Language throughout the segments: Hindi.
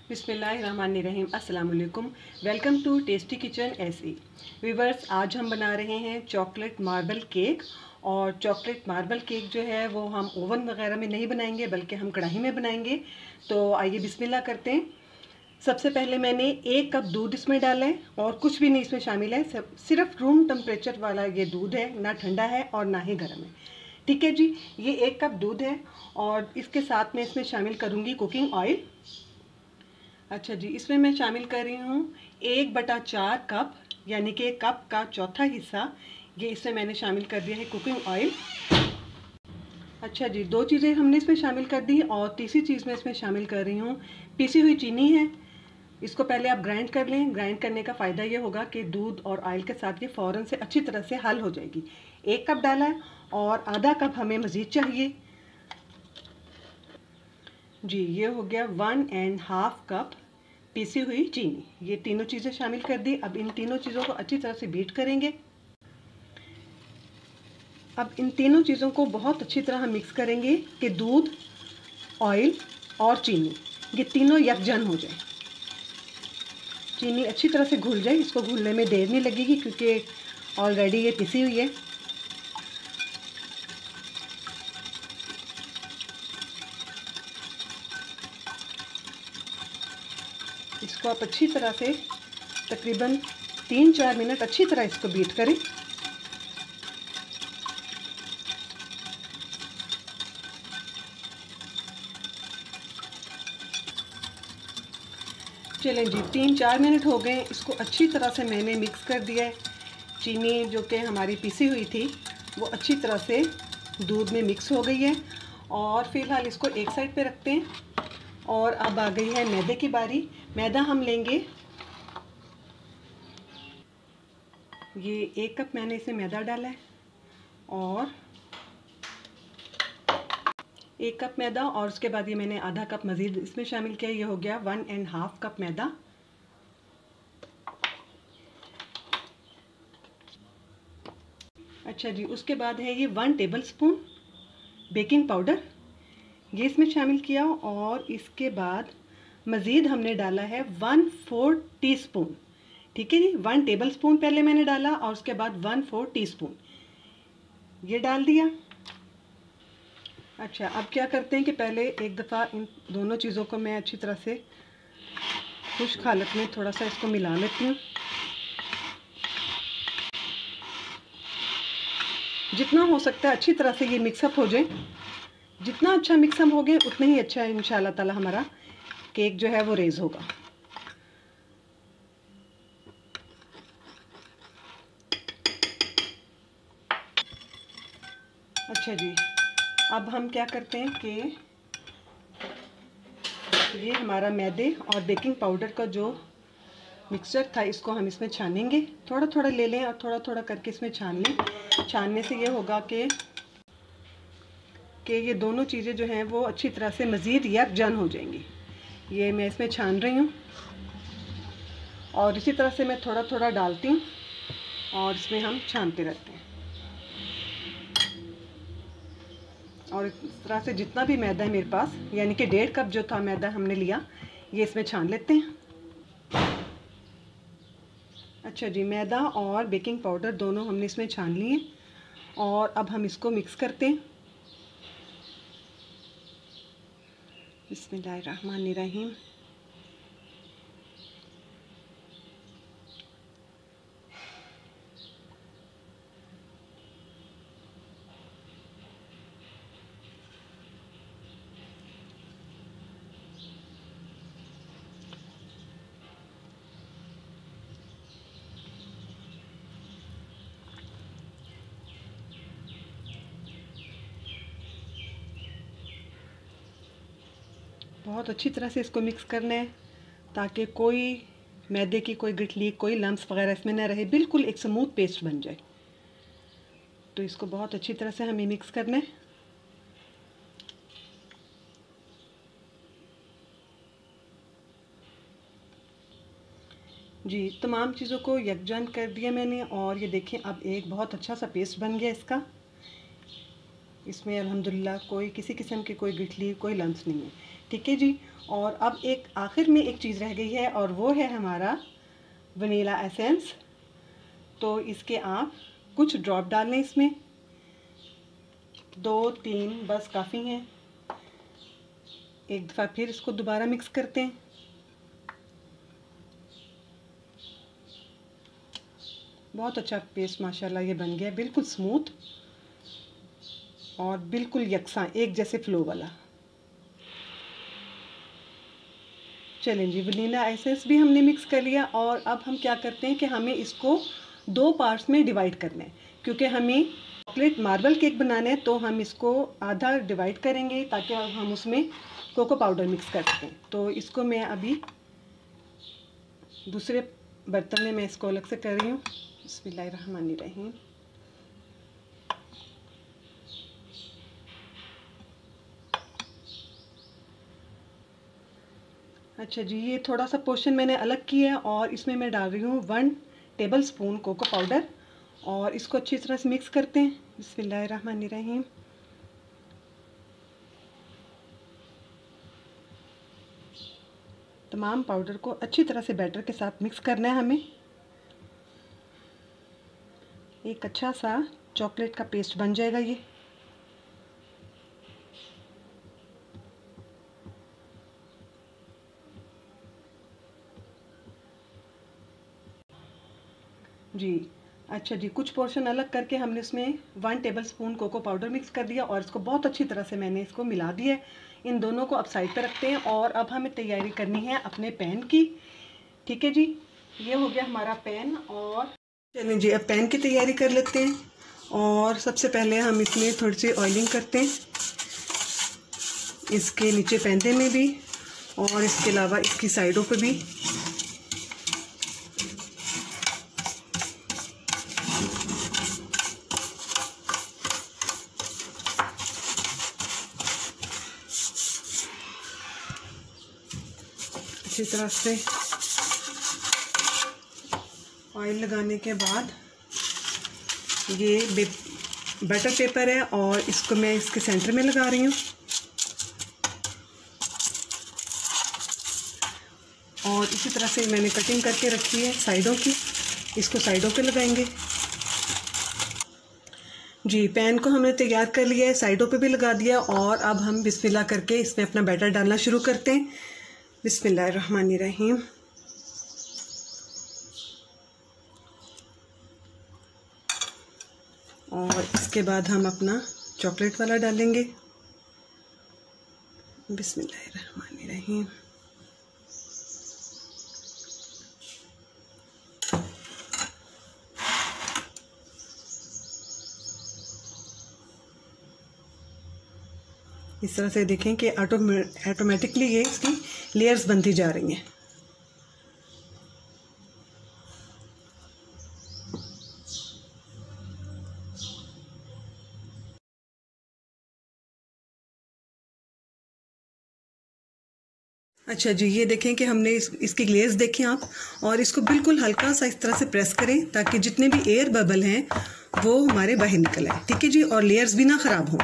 बिस्मिल्लाहिर्रहमानिर्रहीम। अस्सलाम वालेकुम। Welcome to tasty kitchen SE. Viewers, आज हम बना रहे हैं चॉकलेट मार्बल केक। और चॉकलेट मार्बल केक जो है वो हम ओवन वगैरह में नहीं बनाएंगे बल्कि हम कढ़ाई में बनाएंगे। तो आइए बिस्मिल्लाह करते हैं। सबसे पहले मैंने 1 कप दूध इसमें डाला है और कुछ भी नहीं इसमें शामिल है, सिर्फ रूम टेम्परेचर वाला ये दूध है, ना ठंडा है और ना ही गर्म है। ठीक है जी, ये 1 कप दूध है और इसके साथ में इसमें शामिल करूँगी कुकिंग ऑयल। अच्छा जी, इसमें मैं शामिल कर रही हूँ 1/4 कप, यानी कि कप का चौथा हिस्सा ये इसमें मैंने शामिल कर दिया है कुकिंग ऑयल। अच्छा जी, 2 चीज़ें हमने इसमें शामिल कर दी और तीसरी चीज़ मैं इसमें शामिल कर रही हूँ पिसी हुई चीनी है। इसको पहले आप ग्राइंड कर लें। ग्राइंड करने का फ़ायदा ये होगा कि दूध और ऑयल के साथ ये फ़ौरन से अच्छी तरह से हल हो जाएगी। 1 कप डाला है और आधा कप हमें मज़ीद चाहिए जी। ये हो गया 1.5 कप पीसी हुई चीनी। ये तीनों चीज़ें शामिल कर दी। अब इन तीनों चीज़ों को अच्छी तरह से बीट करेंगे। अब इन तीनों चीज़ों को बहुत अच्छी तरह हम मिक्स करेंगे कि दूध, ऑयल और चीनी ये तीनों यकजन हो जाए। चीनी अच्छी तरह से घुल जाए। इसको घुलने में देर नहीं लगेगी क्योंकि ऑलरेडी ये पिसी हुई है। इसको आप अच्छी तरह से तकरीबन 3-4 मिनट अच्छी तरह इसको बीट करें। चलें जी, 3-4 मिनट हो गए। इसको अच्छी तरह से मैंने मिक्स कर दिया है। चीनी जो कि हमारी पिसी हुई थी वो अच्छी तरह से दूध में मिक्स हो गई है। और फ़िलहाल इसको एक साइड पे रखते हैं। और अब आ गई है मैदे की बारी। मैदा हम लेंगे, ये 1 कप मैंने इसमें मैदा डाला है और 1 कप मैदा, और उसके बाद ये मैंने आधा कप मज़ीद इसमें शामिल किया। ये हो गया 1.5 कप मैदा। अच्छा जी, उसके बाद है ये 1 टेबल स्पून बेकिंग पाउडर, ये इसमें शामिल किया। और इसके बाद मज़ीद हमने डाला है 1/4 टीस्पून। ठीक है जी, 1 टेबल स्पून पहले मैंने डाला और उसके बाद 1/4 टीस्पून ये डाल दिया। अच्छा, अब क्या करते हैं कि पहले एक दफ़ा इन दोनों चीज़ों को मैं अच्छी तरह से खुश्क हालत में थोड़ा सा इसको मिला लेती हूँ। जितना हो सकता है अच्छी तरह से ये मिक्सअप हो जाए। जितना अच्छा मिक्सअप हो गए उतना ही अच्छा इंशाल्लाह ताला हमारा केक जो है वो रेज़ होगा। अच्छा जी, अब हम क्या करते हैं कि ये हमारा मैदे और बेकिंग पाउडर का जो मिक्सचर था इसको हम इसमें छानेंगे। थोड़ा थोड़ा ले लें और थोड़ा थोड़ा करके इसमें छान लें। छानने से ये होगा कि ये दोनों चीज़ें जो हैं वो अच्छी तरह से मज़ीद यकजान हो जाएंगी। ये मैं इसमें छान रही हूँ और इसी तरह से मैं थोड़ा थोड़ा डालती हूँ और इसमें हम छानते रहते हैं। और इस तरह से जितना भी मैदा है मेरे पास, यानी कि 1.5 कप जो था मैदा हमने लिया, ये इसमें छान लेते हैं। अच्छा जी, मैदा और बेकिंग पाउडर दोनों हमने इसमें छान लिए और अब हम इसको मिक्स करते हैं। बिस्मिल्लाहिर्रहमानिर्रहीम। बहुत अच्छी तरह से इसको मिक्स करना है ताकि कोई मैदे की कोई गिठली, कोई लम्स वगैरह इसमें ना रहे। बिल्कुल एक स्मूथ पेस्ट बन जाए। तो इसको बहुत अच्छी तरह से हमें मिक्स करना है। जी, तमाम चीज़ों को यकजान कर दिया मैंने और ये देखें अब एक बहुत अच्छा सा पेस्ट बन गया इसका। इसमें अल्हम्दुलिल्लाह कोई किसी किस्म की कोई गिठली, कोई लम्स नहीं है। ठीक है जी। और अब एक आखिर में एक चीज़ रह गई है और वो है हमारा वनीला एसेंस। तो इसके आप कुछ ड्रॉप डाल लें, इसमें 2-3 बस काफ़ी हैं। एक दफ़ा फिर इसको दोबारा मिक्स करते हैं। बहुत अच्छा पेस्ट माशाल्लाह ये बन गया, बिल्कुल स्मूथ और बिल्कुल यकसा एक जैसे फ्लो वाला। चलें जी, वनीला एसेंस भी हमने मिक्स कर लिया और अब हम क्या करते हैं कि हमें इसको 2 पार्ट्स में डिवाइड करना है, क्योंकि हमें चॉकलेट मार्बल केक बनाना है। तो हम इसको आधा डिवाइड करेंगे ताकि हम उसमें कोको पाउडर मिक्स कर सकें। तो इसको मैं अभी दूसरे बर्तन में मैं इसको अलग से कर रही हूँ। बिस्मिल्लाहिर्रहमानिर्रहीम। अच्छा जी, ये थोड़ा सा पोर्शन मैंने अलग किया है और इसमें मैं डाल रही हूँ 1 टेबल स्पून कोको पाउडर और इसको अच्छी तरह से मिक्स करते हैं। बिस्मिल्लाहिर्रहमानिर्रहीम। तमाम पाउडर को अच्छी तरह से बैटर के साथ मिक्स करना है हमें। एक अच्छा सा चॉकलेट का पेस्ट बन जाएगा ये। जी अच्छा जी, कुछ पोर्शन अलग करके हमने इसमें 1 tablespoon cocoa powder mix कर दिया और इसको बहुत अच्छी तरह से मैंने इसको मिला दिया है। इन दोनों को अब साइड पर रखते हैं और अब हमें तैयारी करनी है अपने पैन की। ठीक है जी, ये हो गया हमारा पैन। और चलिए जी, अब पैन की तैयारी कर लेते हैं। और सबसे पहले हम इसमें थोड़ी सी ऑयलिंग करते हैं, इसके नीचे पैंदे में भी और इसके अलावा इसकी साइडों पर भी। अच्छी तरह से ऑयल लगाने के बाद ये बटर पेपर है और इसको मैं इसके सेंटर में लगा रही हूँ और इसी तरह से मैंने कटिंग करके रखी है साइडों की, इसको साइडों पे लगाएंगे। जी, पैन को हमने तैयार कर लिया है, साइडों पे भी लगा दिया और अब हम बिस्मिल्लाह करके इसमें अपना बैटर डालना शुरू करते हैं। बिस्मिल्लाहिर्रहमानिर्रहीम। और इसके बाद हम अपना चॉकलेट वाला डालेंगे। बिस्मिल्लाहिर्रहमानिर्रहीम। इस तरह से देखें कि ऑटोमेटिकली ये इसकी लेयर्स बनती जा रही हैं। अच्छा जी, ये देखें कि हमने इसकी ग्लेज देखें आप, और इसको बिल्कुल हल्का सा इस तरह से प्रेस करें ताकि जितने भी एयर बबल हैं वो हमारे बाहर निकल आए। ठीक है जी, और लेयर्स भी ना ख़राब हों।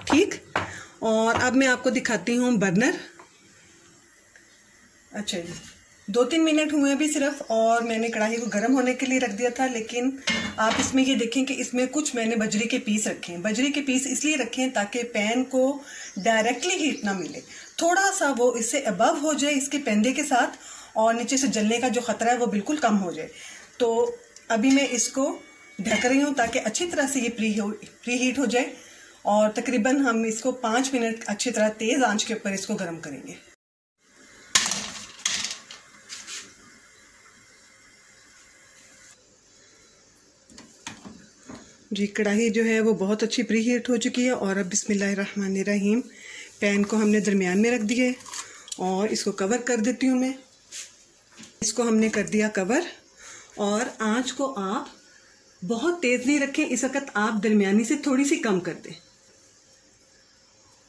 ठीक, और अब मैं आपको दिखाती हूँ बर्नर। अच्छा जी, 2-3 मिनट हुए अभी सिर्फ, और मैंने कढ़ाई को गर्म होने के लिए रख दिया था। लेकिन आप इसमें ये देखें कि इसमें कुछ मैंने बजरी के पीस रखे हैं। बजरी के पीस इसलिए रखे हैं ताकि पैन को डायरेक्टली हीट ना मिले, थोड़ा सा वो इससे अबव हो जाए इसके पेंदे के साथ, और नीचे से जलने का जो खतरा है वो बिल्कुल कम हो जाए। तो अभी मैं इसको ढक रही हूँ ताकि अच्छी तरह से ये प्री हीट हो जाए, और तकरीबन हम इसको 5 मिनट अच्छी तरह तेज आंच के ऊपर इसको गर्म करेंगे। जी, कढ़ाई जो है वो बहुत अच्छी प्री हीट हो चुकी है। और अब बिस्मिल्लाहिर्रहमानिर्रहीम, पैन को हमने दरमियान में रख दिया है और इसको कवर कर देती हूँ मैं। इसको हमने कर दिया कवर, और आंच को आप बहुत तेज़ नहीं रखें, इस वक्त आप दरमियानी से थोड़ी सी कम कर दें।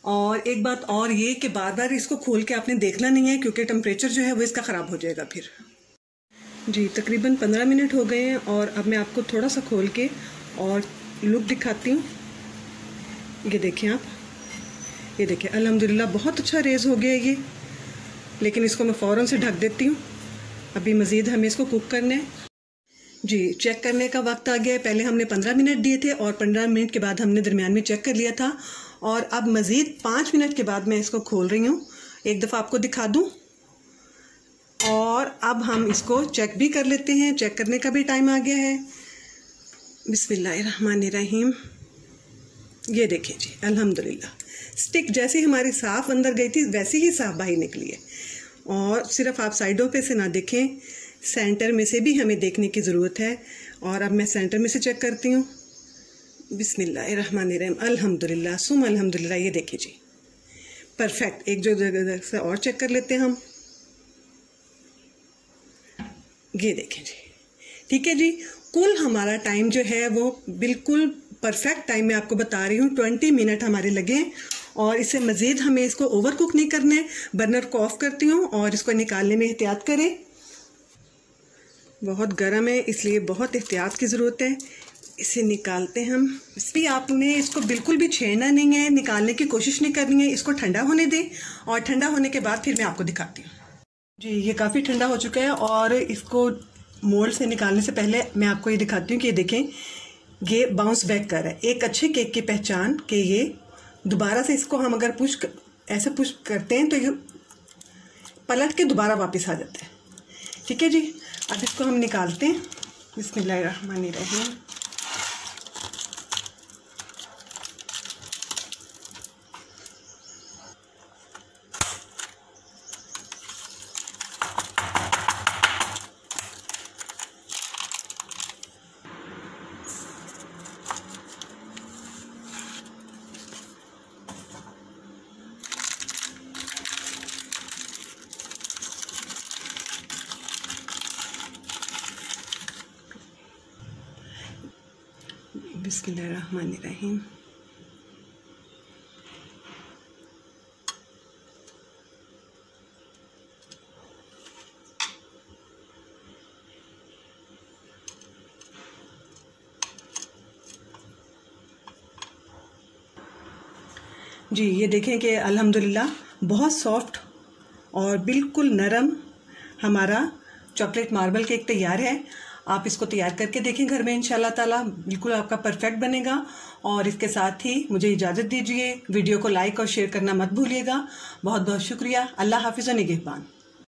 और एक बात और ये कि बार बार इसको खोल के आपने देखना नहीं है, क्योंकि टेम्परेचर जो है वो इसका ख़राब हो जाएगा फिर। जी, तकरीबन 15 मिनट हो गए हैं, और अब मैं आपको थोड़ा सा खोल के और लुक दिखाती हूँ। ये देखें आप, ये देखिए अल्हम्दुलिल्लाह बहुत अच्छा रेज़ हो गया ये, लेकिन इसको मैं फ़ौरन से ढक देती हूँ। अभी मज़ीद हमें इसको कुक करना है जी। चेक करने का वक्त आ गया है। पहले हमने 15 मिनट दिए थे और 15 मिनट के बाद हमने दरमियान में चेक कर लिया था, और अब मज़ीद 5 मिनट के बाद मैं इसको खोल रही हूँ। एक दफ़ा आपको दिखा दूँ, और अब हम इसको चेक भी कर लेते हैं। चेक करने का भी टाइम आ गया है। बिस्मिल्लाहिर्रहमानिर्रहीम। ये देखिए जी अल्हम्दुलिल्लाह, स्टिक जैसी हमारी साफ़ अंदर गई थी वैसी ही साफ़ बाहर निकली है। और सिर्फ आप साइडों पे से ना देखें, सेंटर में से भी हमें देखने की ज़रूरत है। और अब मैं सेंटर में से चेक करती हूँ। बिस्मिल्लाहिर्रहमानिर्रहीम, अल्हम्दुलिल्लाह सुम अल्हम्दुलिल्लाह। ये देखिए जी परफेक्ट। एक जो जगह से और चेक कर लेते हैं हम। ये देखें जी, ठीक है जी। कुल हमारा टाइम जो है वो बिल्कुल परफेक्ट टाइम मैं आपको बता रही हूँ। 20 मिनट हमारे लगे, और इससे मज़ीद हमें इसको ओवर कुक नहीं करना है। बर्नर को ऑफ करती हूँ और इसको निकालने में एहतियात करें। बहुत गर्म है इसलिए बहुत एहतियात की ज़रूरत है। इसे निकालते हैं हम। इसलिए आपने इसको बिल्कुल भी छेड़ना नहीं है, निकालने की कोशिश नहीं करनी है। इसको ठंडा होने दें, और ठंडा होने के बाद फिर मैं आपको दिखाती हूँ जी। ये काफ़ी ठंडा हो चुका है, और इसको मोल्ड से निकालने से पहले मैं आपको ये दिखाती हूँ कि ये देखें ये बाउंस बैक कर रहा है। एक अच्छे केक की पहचान कि ये दोबारा से इसको हम अगर ऐसे पुश करते हैं तो ये पलट के दोबारा वापस आ जाता है। ठीक है जी, अब इसको हम निकालते हैं। बिस्मिल्लाहिर्रहमानिर्रहीम। बिस्मिल्लाहिर्रहमानिर्रहीम। जी ये देखें कि अल्हम्दुलिल्लाह बहुत सॉफ्ट और बिल्कुल नरम हमारा चॉकलेट मार्बल केक तैयार है। आप इसको तैयार करके देखें घर में, इंशाल्लाह ताला बिल्कुल आपका परफेक्ट बनेगा। और इसके साथ ही मुझे इजाज़त दीजिए। वीडियो को लाइक और शेयर करना मत भूलिएगा। बहुत बहुत शुक्रिया। अल्लाह हाफिज़ व निगहबान।